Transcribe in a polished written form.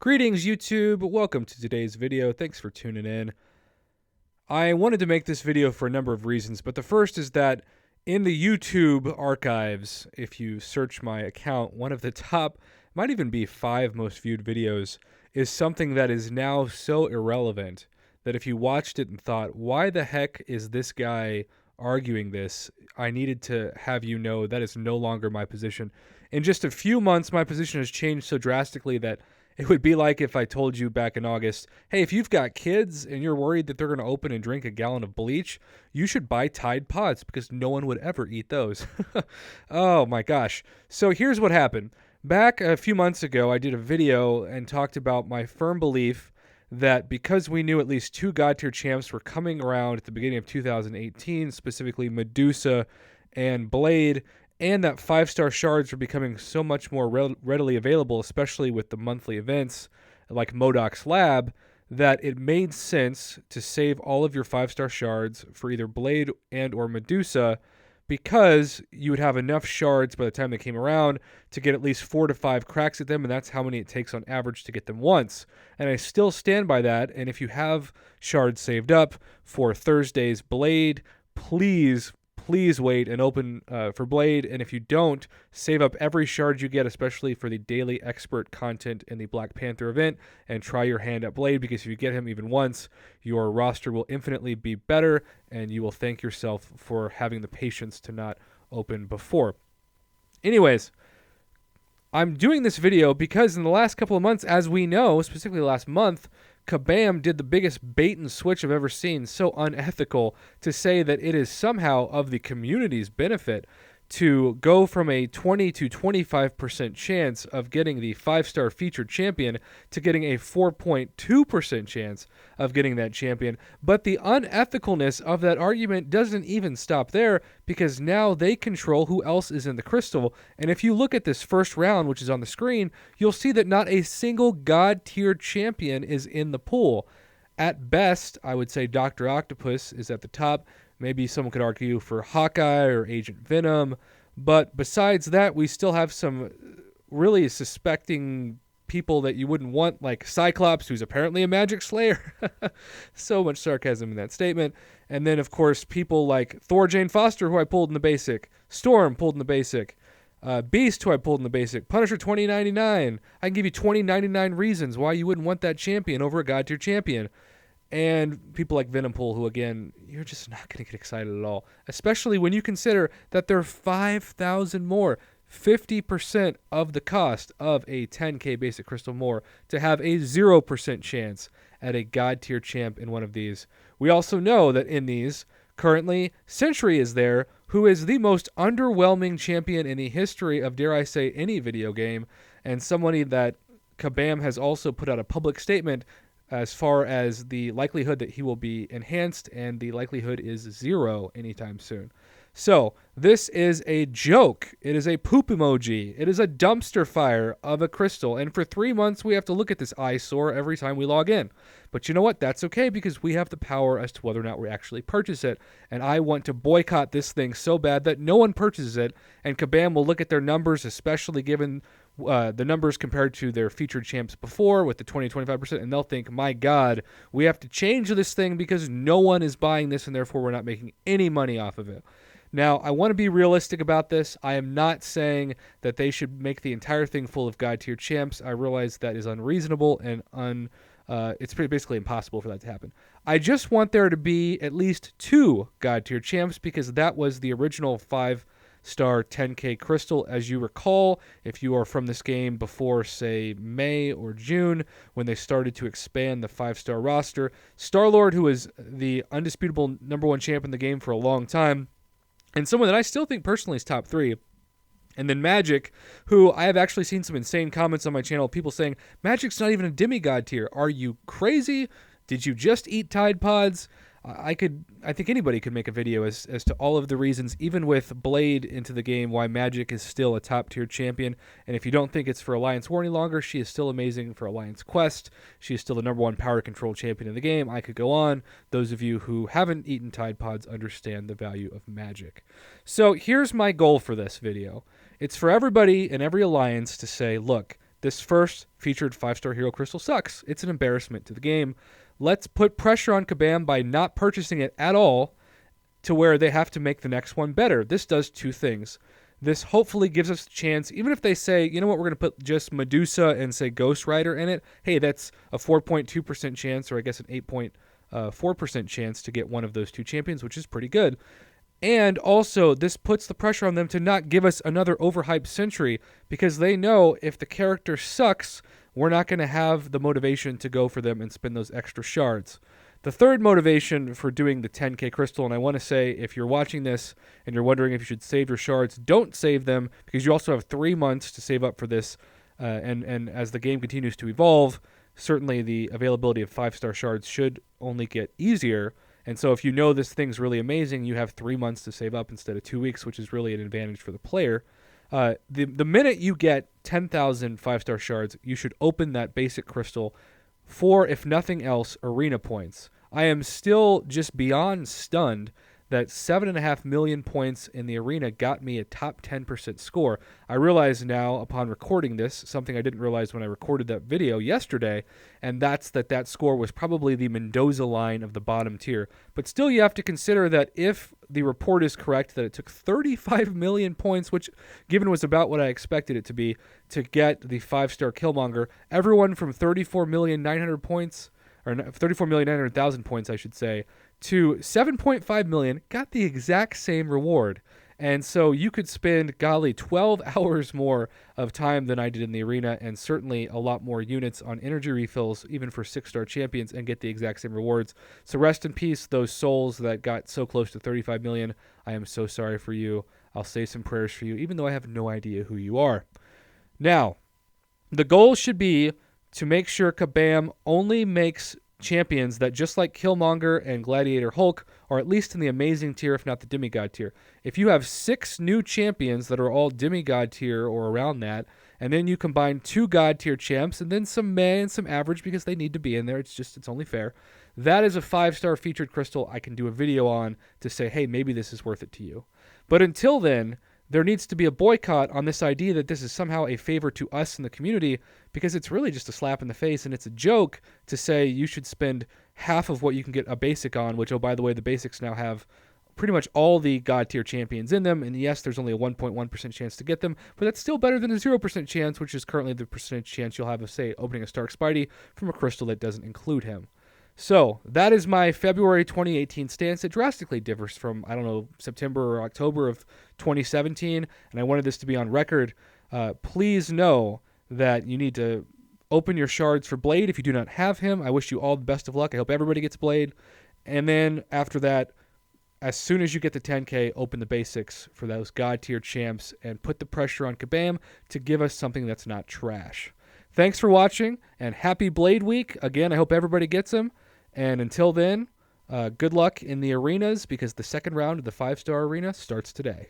Greetings, YouTube. Welcome to today's video. Thanks for tuning in. I wanted to make this video for a number of reasons, but the first is that in the YouTube archives, if you search my account, one of the top, might even be 5 most viewed videos, is something that is now so irrelevant that if you watched it and thought, why the heck is this guy arguing this? I needed to have you know that is no longer my position. In just a few months, my position has changed so drastically that it would be like if I told you back in August, hey, if you've got kids and you're worried that they're going to open and drink a gallon of bleach, you should buy Tide Pods because no one would ever eat those. Oh my gosh. So here's what happened. Back a few months ago, I did a video and talked about my firm belief that because we knew at least 2 God tier champs were coming around at the beginning of 2018, specifically Medusa and Blade, and that 5-star shards were becoming so much more readily available, especially with the monthly events like MODOK's Lab, that it made sense to save all of your 5-star shards for either Blade and or Medusa, because you would have enough shards by the time they came around to get at least 4 to 5 cracks at them, and that's how many it takes on average to get them once. And I still stand by that, and if you have shards saved up for Thursday's Blade, please wait and open for Blade, and if you don't, save up every shard you get, especially for the daily expert content in the Black Panther event, and try your hand at Blade, because if you get him even once, your roster will infinitely be better, and you will thank yourself for having the patience to not open before. Anyways, I'm doing this video because in the last couple of months, as we know, specifically last month, Kabam did the biggest bait and switch I've ever seen, so unethical, to say that it is somehow of the community's benefit to go from a 20 to 25% chance of getting the 5-star featured champion to getting a 4.2% chance of getting that champion. But the unethicalness of that argument doesn't even stop there, because now they control who else is in the crystal. And if you look at this first round, which is on the screen, you'll see that not a single God tier champion is in the pool. At best, I would say Dr. Octopus is at the top. Maybe someone could argue for Hawkeye or Agent Venom. But besides that, we still have some really suspecting people that you wouldn't want, like Cyclops, who's apparently a magic slayer. So much sarcasm in that statement. And then, of course, people like Thor Jane Foster, who I pulled in the basic. Storm pulled in the basic. Beast, who I pulled in the basic. Punisher 2099. I can give you 2099 reasons why you wouldn't want that champion over a God tier champion. And people like Venompool, who, again, you're just not going to get excited at all. Especially when you consider that they're 5,000 more, 50% of the cost of a 10k basic crystal more, to have a 0% chance at a God tier champ in one of these. We also know that in these, currently, Sentry is there, who is the most underwhelming champion in the history of, dare I say, any video game, and somebody that Kabam has also put out a public statement as far as the likelihood that he will be enhanced, and the likelihood is 0 anytime soon. So, this is a joke. It is a poop emoji. It is a dumpster fire of a crystal, and for 3 months we have to look at this eyesore every time we log in. But you know what? That's okay, because we have the power as to whether or not we actually purchase it, and I want to boycott this thing so bad that no one purchases it, and Kabam will look at their numbers, especially given the numbers compared to their featured champs before with the 20-25%, and they'll think, my God, we have to change this thing because no one is buying this, and therefore we're not making any money off of it. Now, I want to be realistic about this. I am not saying that they should make the entire thing full of God tier champs. I realize that is unreasonable and it's basically impossible for that to happen. I just want there to be at least 2 God tier champs, because that was the original 5-star 10k crystal. As you recall, if you are from this game before, say, May or June, when they started to expand the 5-star roster, Star-Lord, who is the undisputable #1 champ in the game for a long time, and someone that I still think personally is top 3. And then Magic, who I have actually seen some insane comments on my channel, people saying, Magic's not even a demigod tier. Are you crazy? Did you just eat Tide Pods? I think anybody could make a video as to all of the reasons, even with Blade into the game, why Magic is still a top-tier champion. And if you don't think it's for Alliance War any longer, she is still amazing for Alliance Quest. She is still the #1 power control champion in the game. I could go on. Those of you who haven't eaten Tide Pods understand the value of Magic. So here's my goal for this video. It's for everybody in every alliance to say, look, this first featured 5-star hero crystal sucks. It's an embarrassment to the game. Let's put pressure on Kabam by not purchasing it at all to where they have to make the next one better. This does two things. This hopefully gives us a chance, even if they say, you know what, we're going to put just Medusa and say Ghost Rider in it. Hey, that's a 4.2% chance, or I guess an 8.4% chance to get one of those two champions, which is pretty good. And also, this puts the pressure on them to not give us another overhyped Sentry, because they know if the character sucks, we're not going to have the motivation to go for them and spend those extra shards. The third motivation for doing the 10k crystal, and I want to say, if you're watching this and you're wondering if you should save your shards, don't save them, because you also have 3 months to save up for this. And as the game continues to evolve, certainly the availability of 5-star shards should only get easier. And so if you know this thing's really amazing, you have 3 months to save up instead of 2 weeks, which is really an advantage for the player. The minute you get 10,000 5-star shards, you should open that basic crystal for, if nothing else, arena points. I am still just beyond stunned that 7.5 million points in the arena got me a top 10% score. I realize now, upon recording this, something I didn't realize when I recorded that video yesterday, and that's that score was probably the Mendoza line of the bottom tier. But still, you have to consider that if the report is correct, that it took 35 million points, which, given was about what I expected it to be, to get the 5-star Killmonger. Everyone from 34,900,000 points, or 34,900,000 points, I should say, to 7.5 million got the exact same reward. And so you could spend, golly, 12 hours more of time than I did in the arena, and certainly a lot more units on energy refills, even for 6-star champions, and get the exact same rewards. So rest in peace, those souls that got so close to 35 million. I am so sorry for you. I'll say some prayers for you, even though I have no idea who you are. Now, the goal should be to make sure Kabam only makes champions that, just like Killmonger and Gladiator Hulk, are at least in the amazing tier, if not the demigod tier. If you have 6 new champions that are all demigod tier or around that, and then you combine 2 god tier champs and then some meh and some average because they need to be in there, it's only fair. That is a 5-star featured crystal I can do a video on to say, hey, maybe this is worth it to you. But until then, there needs to be a boycott on this idea that this is somehow a favor to us in the community, because it's really just a slap in the face, and it's a joke to say you should spend half of what you can get a basic on, which, oh, by the way, the basics now have pretty much all the god tier champions in them, and yes, there's only a 1.1% chance to get them, but that's still better than a 0% chance, which is currently the percentage chance you'll have of, say, opening a Stark Spidey from a crystal that doesn't include him. So that is my February 2018 stance. It drastically differs from, I don't know, September or October of 2017, and I wanted this to be on record. Please know that you need to open your shards for Blade if you do not have him. I wish you all the best of luck. I hope everybody gets Blade. And then after that, as soon as you get the 10K, open the basics for those god tier champs and put the pressure on Kabam to give us something that's not trash. Thanks for watching, and happy Blade Week. Again, I hope everybody gets him. And until then, good luck in the arenas, because the second round of the 5-star arena starts today.